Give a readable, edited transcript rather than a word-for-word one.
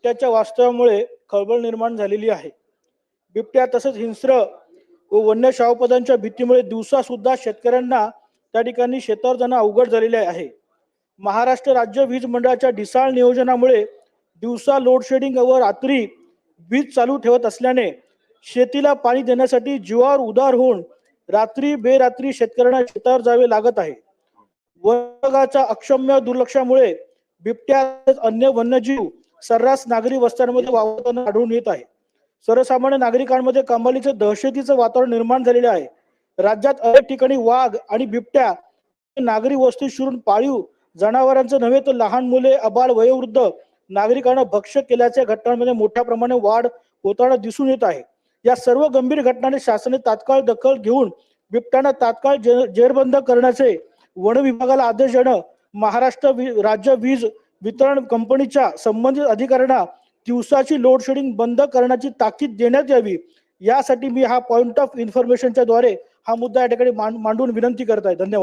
बिबट्याच्या वास्तव्यामुळे खळबळ निर्माण झालेली आहे. बिबट्या तसंच हिंस्र व वन्य शावपदांच्या भीतीमुळे दिवसा सुद्धा शेतकऱ्यांना त्या ठिकाणी शेतावर जाणं अवघड झालेले आहे. महाराष्ट्र राज्य वीज मंडळाच्या ढिसाळ नियोजनामुळे दिवसा लोडशेडिंग व रात्री वीज चालू ठेवत असल्याने शेतीला पाणी देण्यासाठी जीवावर उदार होऊन रात्री बेरात्री शेतकऱ्यांना शेतावर जावे लागत आहे. वन विभागाच्या अक्षम्य दुर्लक्षामुळे बिबट्या तसेच अन्य वन्यजीव सर्रास नागरी वस्त्यांमध्ये वावरताना आढळून येत आहे. सर्वसामान्य नागरिकांमध्ये कमालीचे दहशतीचं वातावरण निर्माण झालेले आहे. राज्यात अनेक ठिकाणी वाघ आणि बिबट्या नागरी वस्ती शिरून पाळीव जनावरांचं नव्हे तर लहान मुले, अबाल, वयोवृद्ध नागरिकांना भक्ष्य केल्याच्या घटनांमध्ये मोठ्या प्रमाणात वाढ होताना दिसून येत आहे. या सर्व गंभीर घटनांनी शासनाने तात्काळ दखल घेऊन बिबट्यांना तात्काळ जेरबंद करण्याचे वन विभागाला आदेश देणं, महाराष्ट्र राज्य वीज वितरण कंपनीच्या संबंधित अधिकाऱ्यांना दिवसाची लोडशेडिंग बंद करण्याची ताकीद देण्यात यावी, यासाठी मी हा पॉइंट ऑफ इन्फॉर्मेशनच्या द्वारे हा मुद्दा या ठिकाणी मांडून विनंती करत आहे. धन्यवाद.